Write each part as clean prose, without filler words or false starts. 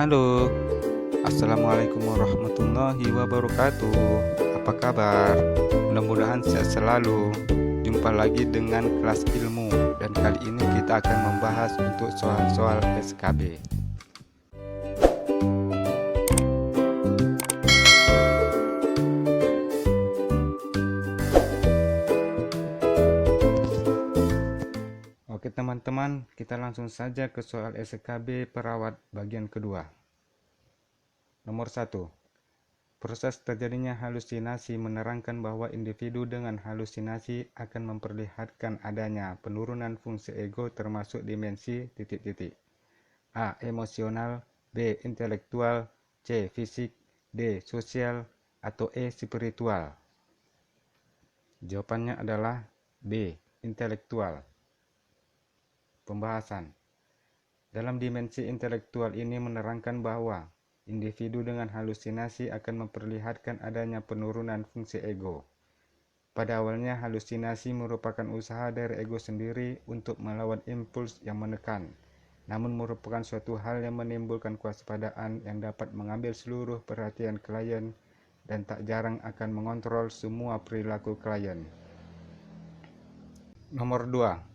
Halo, Assalamualaikum warahmatullahi wabarakatuh. Apa kabar? Mudah-mudahan sehat selalu. Jumpa lagi dengan kelas ilmu, dan kali ini kita akan membahas untuk soal-soal SKB. Oke teman-teman, kita langsung saja ke soal SKB perawat bagian kedua. Nomor 1. Proses terjadinya halusinasi menerangkan bahwa individu dengan halusinasi akan memperlihatkan adanya penurunan fungsi ego termasuk dimensi titik-titik. A. Emosional, B. Intelektual, C. Fisik, D. Sosial, atau E. Spiritual. Jawabannya adalah B. Intelektual. Pembahasan. Dalam dimensi intelektual ini menerangkan bahwa individu dengan halusinasi akan memperlihatkan adanya penurunan fungsi ego. Pada awalnya, halusinasi merupakan usaha dari ego sendiri untuk melawan impuls yang menekan, namun merupakan suatu hal yang menimbulkan kewaspadaan yang dapat mengambil seluruh perhatian klien dan tak jarang akan mengontrol semua perilaku klien. Nomor 2.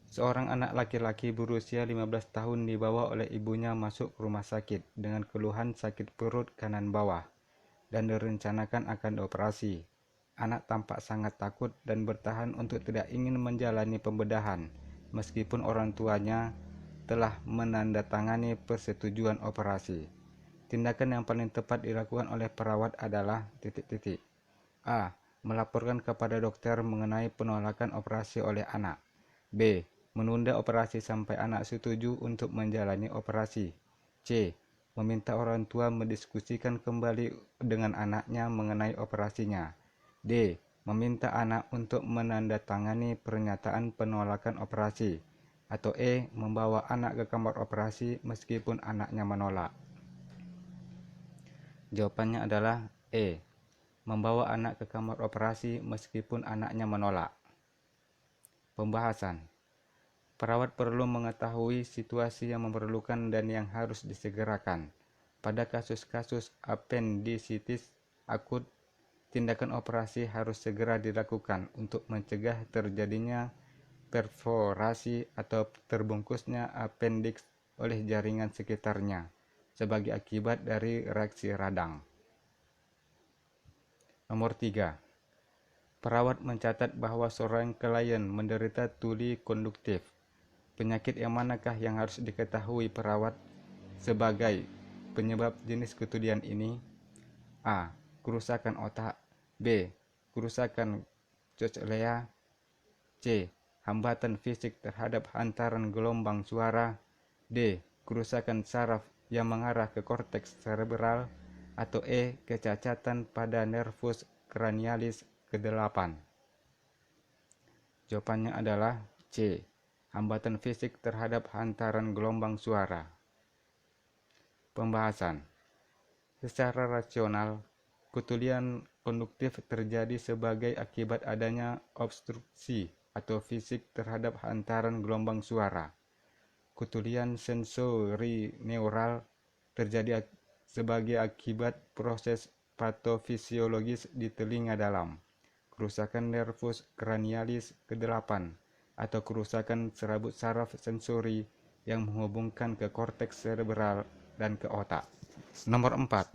Seorang anak laki-laki berusia 15 tahun dibawa oleh ibunya masuk ke rumah sakit dengan keluhan sakit perut kanan bawah dan direncanakan akan dioperasi. Anak tampak sangat takut dan bertahan untuk tidak ingin menjalani pembedahan, meskipun orang tuanya telah menandatangani persetujuan operasi. Tindakan yang paling tepat dilakukan oleh perawat adalah A. Melaporkan kepada dokter mengenai penolakan operasi oleh anak. B. Menunda operasi sampai anak setuju untuk menjalani operasi. C. Meminta orang tua mendiskusikan kembali dengan anaknya mengenai operasinya. D. Meminta anak untuk menandatangani pernyataan penolakan operasi. Atau E. Membawa anak ke kamar operasi meskipun anaknya menolak. Jawabannya adalah E. Membawa anak ke kamar operasi meskipun anaknya menolak. Pembahasan. Perawat perlu mengetahui situasi yang memerlukan dan yang harus disegerakan. Pada kasus-kasus apendisitis akut, tindakan operasi harus segera dilakukan untuk mencegah terjadinya perforasi atau terbungkusnya apendiks oleh jaringan sekitarnya sebagai akibat dari reaksi radang. Nomor 3. Perawat mencatat bahwa seorang klien menderita tuli konduktif. Penyakit yang manakah yang harus diketahui perawat sebagai penyebab jenis ketulian ini? A. Kerusakan otak. B. Kerusakan cochlea. C. Hambatan fisik terhadap hantaran gelombang suara. D. Kerusakan saraf yang mengarah ke korteks cerebral. Atau E. Kecacatan pada nervus cranialis ke-8. Jawabannya adalah C. Hambatan fisik terhadap hantaran gelombang suara. Pembahasan. Secara rasional, ketulian konduktif terjadi sebagai akibat adanya obstruksi atau fisik terhadap hantaran gelombang suara. Ketulian sensori neural terjadi sebagai akibat proses patofisiologis di telinga dalam, kerusakan nervus cranialis ke-8, atau kerusakan serabut saraf sensori yang menghubungkan ke korteks cerebral dan ke otak. Nomor 4.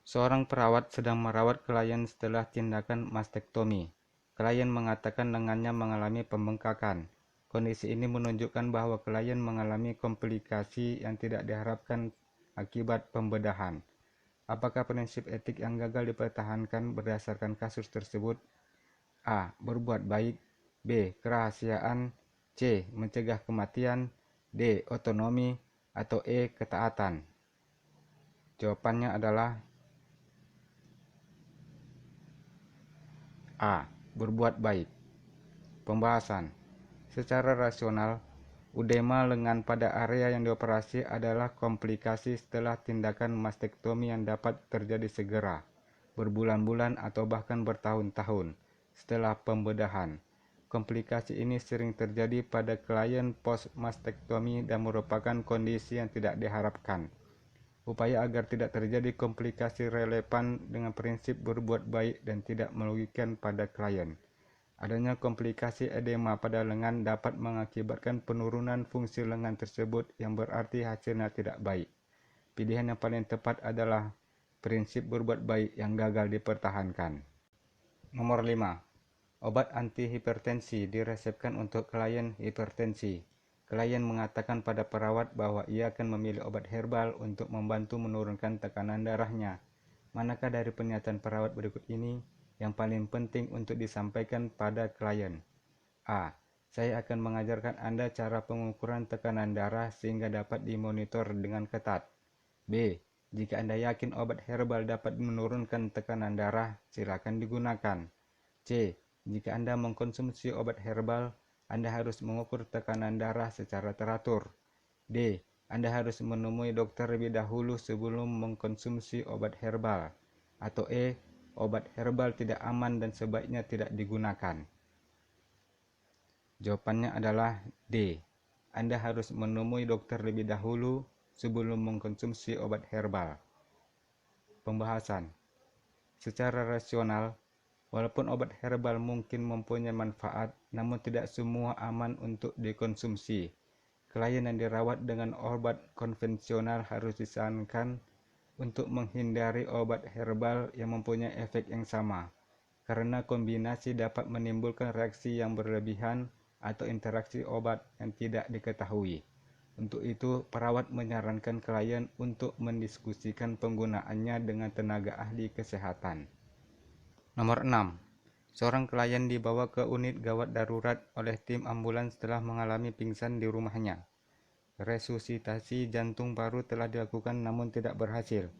Seorang perawat sedang merawat klien setelah tindakan mastektomi. Klien mengatakan lengannya mengalami pembengkakan. Kondisi ini menunjukkan bahwa klien mengalami komplikasi yang tidak diharapkan akibat pembedahan. Apakah prinsip etik yang gagal dipertahankan berdasarkan kasus tersebut? A. Berbuat baik. B. Kerahasiaan. C. Mencegah kematian. D. Otonomi. Atau E. Ketaatan. Jawabannya adalah A. Berbuat baik. Pembahasan. Secara rasional, udema lengan pada area yang dioperasi adalah komplikasi setelah tindakan mastektomi yang dapat terjadi segera, berbulan-bulan atau bahkan bertahun-tahun setelah pembedahan. Komplikasi ini sering terjadi pada klien post-mastektomi dan merupakan kondisi yang tidak diharapkan. Upaya agar tidak terjadi komplikasi relevan dengan prinsip berbuat baik dan tidak merugikan pada klien. Adanya komplikasi edema pada lengan dapat mengakibatkan penurunan fungsi lengan tersebut yang berarti hasilnya tidak baik. Pilihan yang paling tepat adalah prinsip berbuat baik yang gagal dipertahankan. Nomor 5. Obat antihipertensi diresepkan untuk klien hipertensi. Klien mengatakan pada perawat bahwa ia akan memilih obat herbal untuk membantu menurunkan tekanan darahnya. Manakah dari pernyataan perawat berikut ini yang paling penting untuk disampaikan pada klien? A. Saya akan mengajarkan Anda cara pengukuran tekanan darah sehingga dapat dimonitor dengan ketat. B. Jika Anda yakin obat herbal dapat menurunkan tekanan darah, silakan digunakan. C. Jika Anda mengkonsumsi obat herbal, Anda harus mengukur tekanan darah secara teratur. D. Anda harus menemui dokter lebih dahulu sebelum mengkonsumsi obat herbal. Atau E. Obat herbal tidak aman dan sebaiknya tidak digunakan. Jawabannya adalah D. Anda harus menemui dokter lebih dahulu sebelum mengkonsumsi obat herbal. Pembahasan. Secara rasional, walaupun obat herbal mungkin mempunyai manfaat, namun tidak semua aman untuk dikonsumsi. Klien yang dirawat dengan obat konvensional harus disarankan untuk menghindari obat herbal yang mempunyai efek yang sama, karena kombinasi dapat menimbulkan reaksi yang berlebihan atau interaksi obat yang tidak diketahui. Untuk itu, perawat menyarankan klien untuk mendiskusikan penggunaannya dengan tenaga ahli kesehatan. Nomor 6. Seorang klien dibawa ke unit gawat darurat oleh tim ambulans setelah mengalami pingsan di rumahnya. Resusitasi jantung baru telah dilakukan namun tidak berhasil.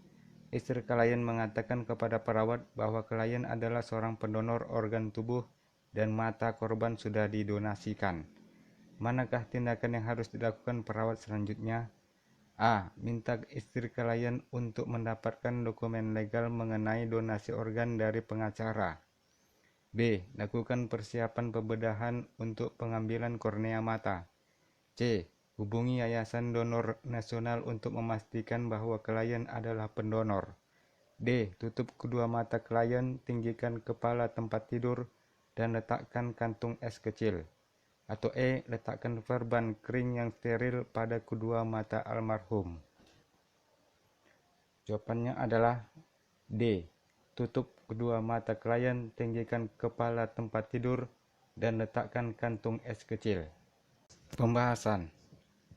Istri klien mengatakan kepada perawat bahwa klien adalah seorang pendonor organ tubuh dan mata korban sudah didonasikan. Manakah tindakan yang harus dilakukan perawat selanjutnya? A. Minta istri klien untuk mendapatkan dokumen legal mengenai donasi organ dari pengacara. B. Lakukan persiapan pembedahan untuk pengambilan kornea mata. C. Hubungi Yayasan Donor Nasional untuk memastikan bahwa klien adalah pendonor. D. Tutup kedua mata klien, tinggikan kepala tempat tidur, dan letakkan kantung es kecil. Atau E. Letakkan perban kering yang steril pada kedua mata almarhum. Jawabannya adalah D. Tutup kedua mata klien, tinggikan kepala tempat tidur, dan letakkan kantung es kecil. Pembahasan.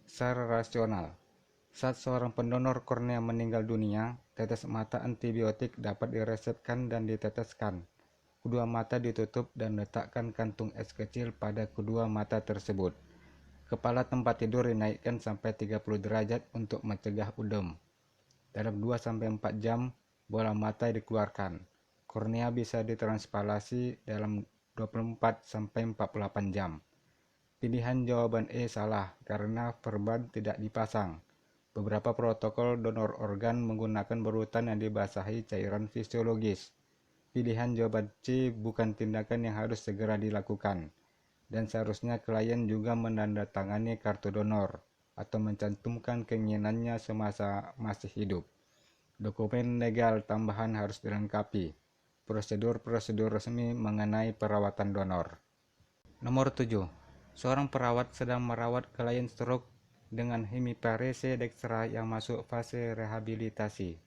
Secara rasional, saat seorang pendonor kornea meninggal dunia, tetes mata antibiotik dapat diresepkan dan diteteskan. Kedua mata ditutup dan letakkan kantung es kecil pada kedua mata tersebut. Kepala tempat tidur dinaikkan sampai 30 derajat untuk mencegah udem. Dalam 2-4 jam, bola mata dikeluarkan. Kornea bisa ditranspalasi dalam 24-48 jam. Pilihan jawaban E salah karena perban tidak dipasang. Beberapa protokol donor organ menggunakan barutan yang dibasahi cairan fisiologis. Pilihan jawaban C bukan tindakan yang harus segera dilakukan, dan seharusnya klien juga menandatangani kartu donor atau mencantumkan keinginannya semasa masih hidup. Dokumen legal tambahan harus dilengkapi. Prosedur-prosedur resmi mengenai perawatan donor. Nomor 7. Seorang perawat sedang merawat klien stroke dengan hemiparese dextra yang masuk fase rehabilitasi.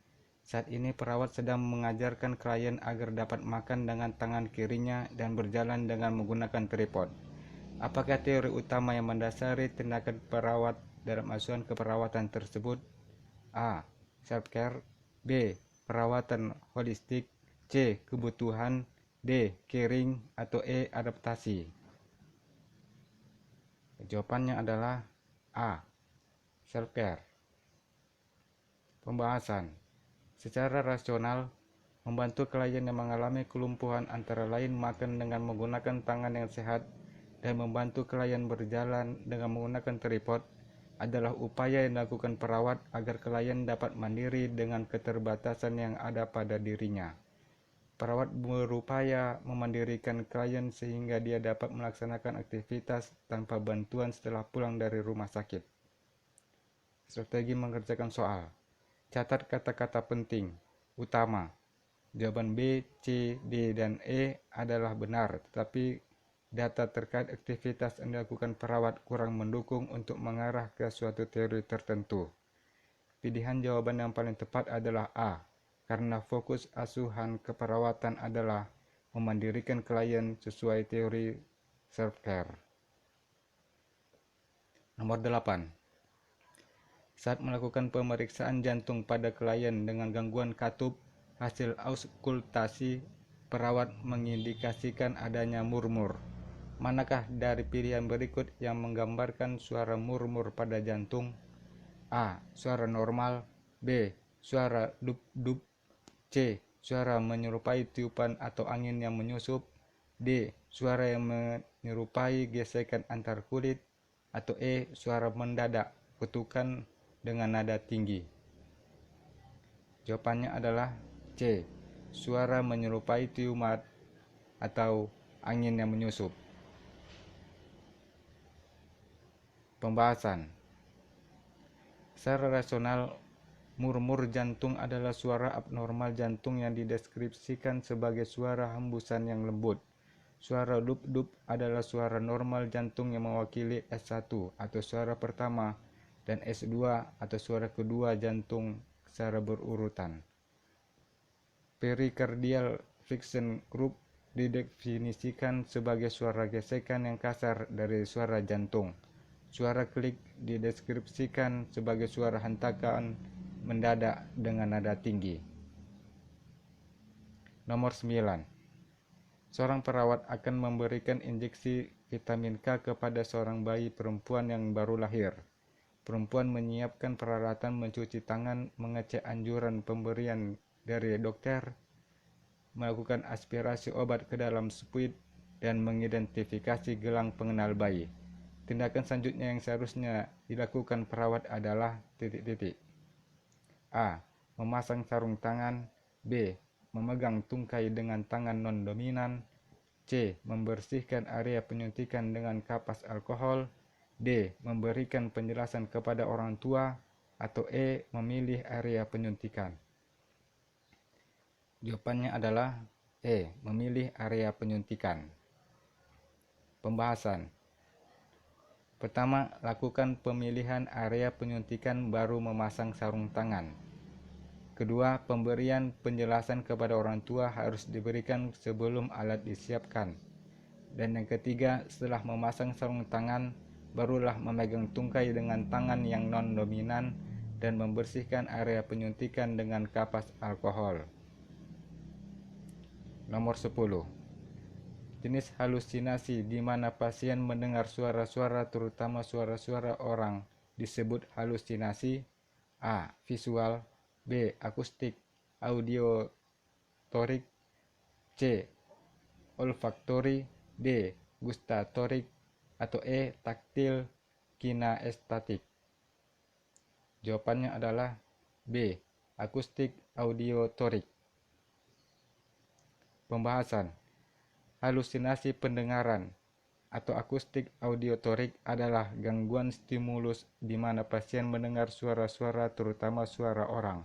Saat ini perawat sedang mengajarkan klien agar dapat makan dengan tangan kirinya dan berjalan dengan menggunakan tripod. Apakah teori utama yang mendasari tindakan perawat dalam asuhan keperawatan tersebut? A. Self-care. B. Perawatan holistik. C. Kebutuhan. D. Caring. Atau E. Adaptasi. Jawabannya adalah A. Self-care. Pembahasan. Secara rasional, membantu klien yang mengalami kelumpuhan antara lain makan dengan menggunakan tangan yang sehat dan membantu klien berjalan dengan menggunakan tripod adalah upaya yang dilakukan perawat agar klien dapat mandiri dengan keterbatasan yang ada pada dirinya. Perawat berupaya memandirikan klien sehingga dia dapat melaksanakan aktivitas tanpa bantuan setelah pulang dari rumah sakit. Strategi mengerjakan soal. Catat kata-kata penting, utama. Jawaban B, C, D, dan E adalah benar, tetapi data terkait aktivitas yang dilakukan perawat kurang mendukung untuk mengarah ke suatu teori tertentu. Pilihan jawaban yang paling tepat adalah A, karena fokus asuhan keperawatan adalah memandirikan klien sesuai teori self-care. Nomor 8. Saat melakukan pemeriksaan jantung pada klien dengan gangguan katup, hasil auskultasi perawat mengindikasikan adanya murmur. Manakah dari pilihan berikut yang menggambarkan suara murmur pada jantung? A. Suara normal. B. Suara dup-dup. C. Suara menyerupai tiupan atau angin yang menyusup. D. Suara yang menyerupai gesekan antar kulit. Atau E. Suara mendadak, kutukan dengan nada tinggi. Jawabannya adalah C. Suara menyerupai tiupan atau angin yang menyusup. Pembahasan. Secara rasional, murmur jantung adalah suara abnormal jantung yang dideskripsikan sebagai suara hembusan yang lembut. Suara dup-dup adalah suara normal jantung yang mewakili S1 atau suara pertama dan S2 atau suara kedua jantung secara berurutan. Pericardial friction group didefinisikan sebagai suara gesekan yang kasar dari suara jantung. Suara klik dideskripsikan sebagai suara hentakan mendadak dengan nada tinggi. Nomor 9. Seorang perawat akan memberikan injeksi vitamin K kepada seorang bayi perempuan yang baru lahir. Perempuan menyiapkan peralatan mencuci tangan, mengecek anjuran pemberian dari dokter, melakukan aspirasi obat ke dalam spuit, dan mengidentifikasi gelang pengenal bayi. Tindakan selanjutnya yang seharusnya dilakukan perawat adalah A. Memasang sarung tangan. B. Memegang tungkai dengan tangan non-dominan. C. Membersihkan area penyuntikan dengan kapas alkohol. D. Memberikan penjelasan kepada orang tua. Atau E. Memilih area penyuntikan. Jawabannya adalah E. Memilih area penyuntikan. Pembahasan. Pertama, lakukan pemilihan area penyuntikan baru memasang sarung tangan. Kedua, pemberian penjelasan kepada orang tua harus diberikan sebelum alat disiapkan. Dan yang ketiga, setelah memasang sarung tangan, barulah memegang tungkai dengan tangan yang non-dominan dan membersihkan area penyuntikan dengan kapas alkohol. Nomor 10. Jenis halusinasi di mana pasien mendengar suara-suara terutama suara-suara orang disebut halusinasi. A. Visual. B. Akustik auditorik. C. Olfaktori. D. Gustatorik. Atau E. Taktil kinestetik. Jawabannya adalah B. Akustik auditorik. Pembahasan. Halusinasi pendengaran atau akustik auditorik adalah gangguan stimulus di mana pasien mendengar suara-suara terutama suara orang.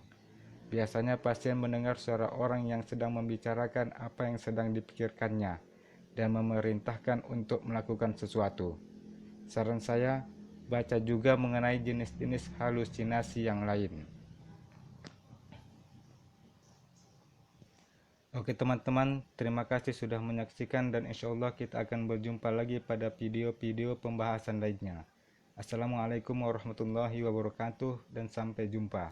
Biasanya pasien mendengar suara orang yang sedang membicarakan apa yang sedang dipikirkannya dan memerintahkan untuk melakukan sesuatu. Saran saya, baca juga mengenai jenis-jenis halusinasi yang lain. Oke teman-teman, terima kasih sudah menyaksikan dan insya Allah kita akan berjumpa lagi pada video-video pembahasan lainnya. Assalamualaikum warahmatullahi wabarakatuh dan sampai jumpa.